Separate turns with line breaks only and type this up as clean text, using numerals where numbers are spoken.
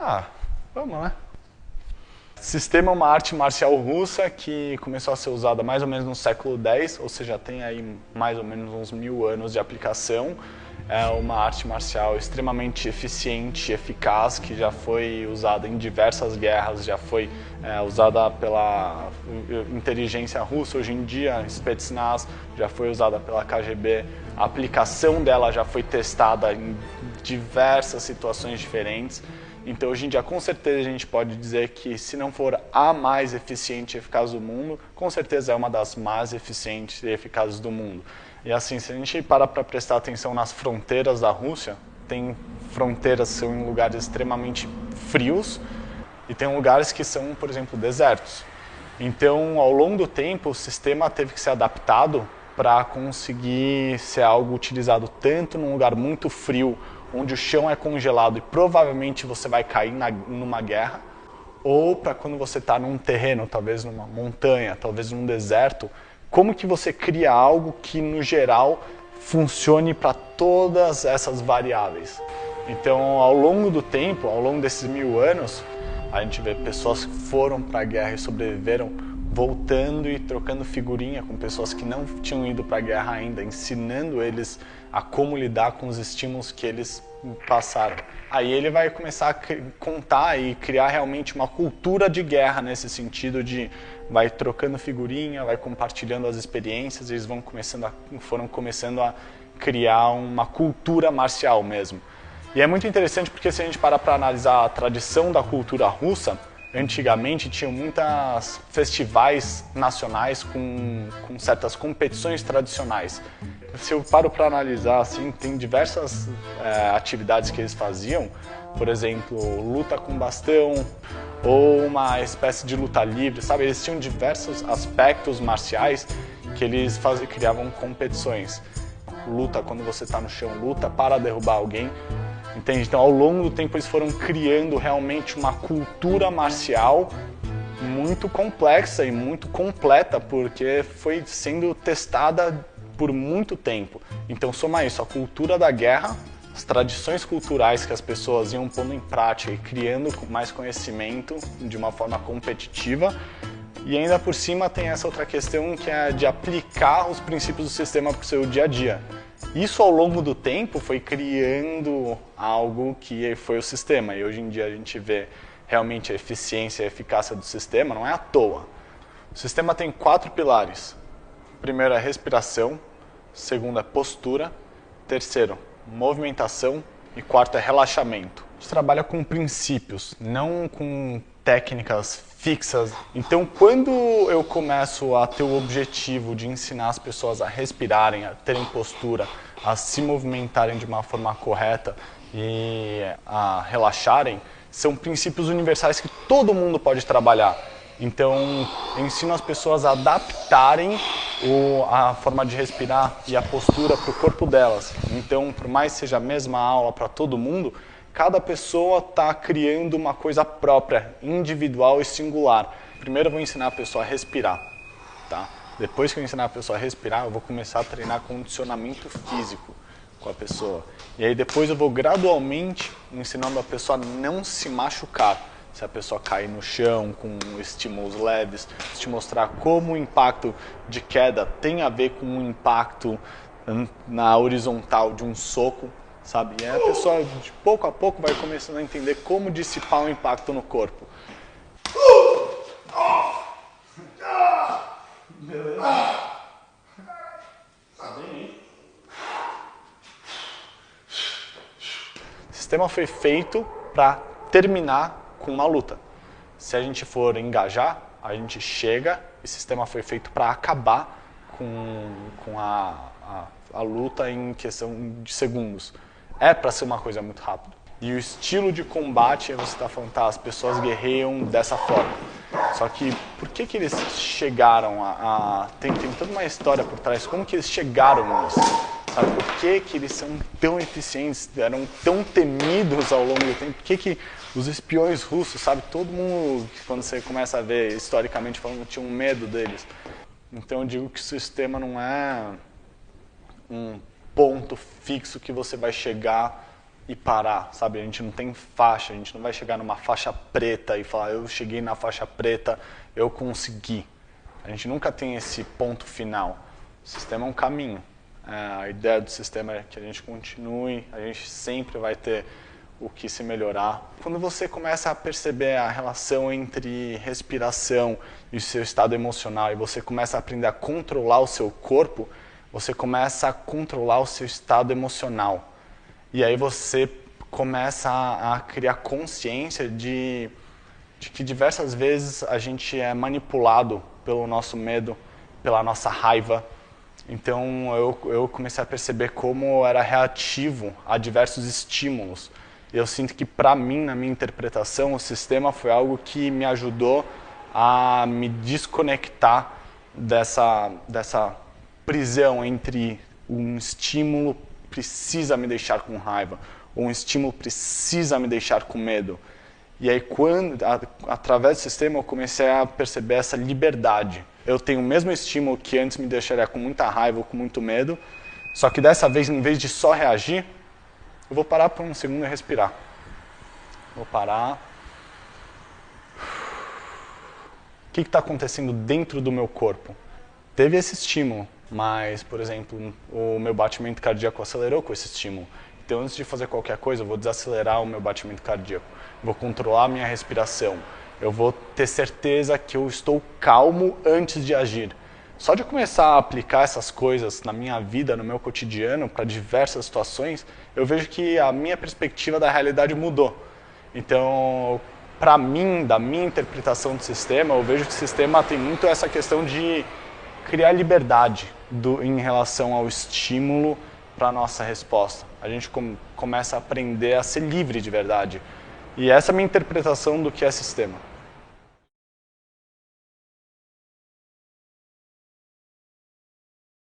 Ah, vamos lá. Sistema é uma arte marcial russa que começou a ser usada mais ou menos no século X, ou seja, tem aí mais ou menos uns 1000 anos de aplicação. É uma arte marcial extremamente eficiente e eficaz, que já foi usada em diversas guerras, já foi usada pela inteligência russa hoje em dia, Spetsnaz, já foi usada pela KGB. A aplicação dela já foi testada em diversas situações diferentes. Então, hoje em dia, com certeza, a gente pode dizer que, se não for a mais eficiente e eficaz do mundo, com certeza é uma das mais eficientes e eficazes do mundo. E assim, se a gente para prestar atenção nas fronteiras da Rússia, tem fronteiras que são em lugares extremamente frios e tem lugares que são, por exemplo, desertos. Então, ao longo do tempo, o sistema teve que ser adaptado para conseguir ser algo utilizado tanto num lugar muito frio, onde o chão é congelado e provavelmente você vai cair numa guerra, ou para quando você está num terreno, talvez numa montanha, talvez num deserto, como que você cria algo que, no geral, funcione para todas essas variáveis. Então, ao longo do tempo, ao longo desses 1000 anos, a gente vê pessoas que foram para a guerra e sobreviveram, voltando e trocando figurinha com pessoas que não tinham ido para a guerra ainda, ensinando eles a como lidar com os estímulos que eles passaram. Aí ele vai começar a contar e criar realmente uma cultura de guerra nesse sentido de vai trocando figurinha, vai compartilhando as experiências, eles foram começando a criar uma cultura marcial mesmo. E é muito interessante porque, se a gente parar para analisar a tradição da cultura russa, antigamente tinham muitos festivais nacionais com certas competições tradicionais. Se eu paro para analisar, assim, tem diversas atividades que eles faziam, por exemplo, luta com bastão ou uma espécie de luta livre, sabe? Eles tinham diversos aspectos marciais que eles criavam competições. Luta quando você está no chão, luta para derrubar alguém. Entende? Então, ao longo do tempo, eles foram criando realmente uma cultura marcial muito complexa e muito completa, porque foi sendo testada por muito tempo. Então, soma isso, a cultura da guerra, as tradições culturais que as pessoas iam pondo em prática e criando mais conhecimento de uma forma competitiva, e ainda por cima tem essa outra questão que é de aplicar os princípios do sistema para o seu dia a dia. Isso, ao longo do tempo, foi criando algo que foi o sistema. E hoje em dia a gente vê realmente a eficiência e a eficácia do sistema, não é à toa. O sistema tem 4 pilares. O primeiro é respiração, o segundo é postura, terceiro, movimentação e quarto é relaxamento. A gente trabalha com princípios, não com técnicas fixas. Então, quando eu começo a ter o objetivo de ensinar as pessoas a respirarem, a terem postura, a se movimentarem de uma forma correta e a relaxarem, são princípios universais que todo mundo pode trabalhar. Então, eu ensino as pessoas a adaptarem a forma de respirar e a postura para o corpo delas. Então, por mais que seja a mesma aula para todo mundo, cada pessoa está criando uma coisa própria, individual e singular. Primeiro eu vou ensinar a pessoa a respirar. Tá? Depois que eu ensinar a pessoa a respirar, eu vou começar a treinar condicionamento físico com a pessoa. E aí depois eu vou gradualmente ensinando a pessoa a não se machucar. Se a pessoa cair no chão com estímulos leves, te mostrar como o impacto de queda tem a ver com o impacto na horizontal de um soco, sabe? E aí a pessoa, de pouco a pouco, vai começando a entender como dissipar o impacto no corpo. Beleza? O sistema foi feito para terminar com uma luta. Se a gente for engajar, a gente chega, e o sistema foi feito para acabar com a luta em questão de segundos. É para ser uma coisa muito rápida. E o estilo de combate, você está falando, tá, as pessoas guerreiam dessa forma. Só que, por que eles chegaram tem toda uma história por trás, como que eles chegaram nisso? Sabe, por que eles são tão eficientes, eram tão temidos ao longo do tempo? Por que os espiões russos, sabe, todo mundo, quando você começa a ver historicamente falando, tinha um medo deles. Então eu digo que o sistema não é um ponto fixo que você vai chegar e parar, sabe? A gente não tem faixa, a gente não vai chegar numa faixa preta e falar, eu cheguei na faixa preta, eu consegui. A gente nunca tem esse ponto final. O sistema é um caminho. A ideia do sistema é que a gente continue, a gente sempre vai ter o que se melhorar. Quando você começa a perceber a relação entre respiração e o seu estado emocional e você começa a aprender a controlar o seu corpo, você começa a controlar o seu estado emocional. E aí você começa a criar consciência de que diversas vezes a gente é manipulado pelo nosso medo, pela nossa raiva. Então eu comecei a perceber como eu era reativo a diversos estímulos. Eu sinto que, para mim, na minha interpretação, o sistema foi algo que me ajudou a me desconectar dessa prisão entre um estímulo precisa me deixar com raiva, ou um estímulo precisa me deixar com medo. E aí, através do sistema, eu comecei a perceber essa liberdade. Eu tenho o mesmo estímulo que antes me deixaria com muita raiva ou com muito medo, só que dessa vez, em vez de só reagir, eu vou parar por um segundo e respirar. Vou parar. O que está acontecendo dentro do meu corpo? Teve esse estímulo, mas, por exemplo, o meu batimento cardíaco acelerou com esse estímulo. Então, antes de fazer qualquer coisa, eu vou desacelerar o meu batimento cardíaco. Vou controlar a minha respiração. Eu vou ter certeza que eu estou calmo antes de agir. Só de começar a aplicar essas coisas na minha vida, no meu cotidiano, para diversas situações, eu vejo que a minha perspectiva da realidade mudou. Então, para mim, da minha interpretação do sistema, eu vejo que o sistema tem muito essa questão de criar liberdade em relação ao estímulo para a nossa resposta. A gente começa a aprender a ser livre de verdade. E essa é a minha interpretação do que é sistema.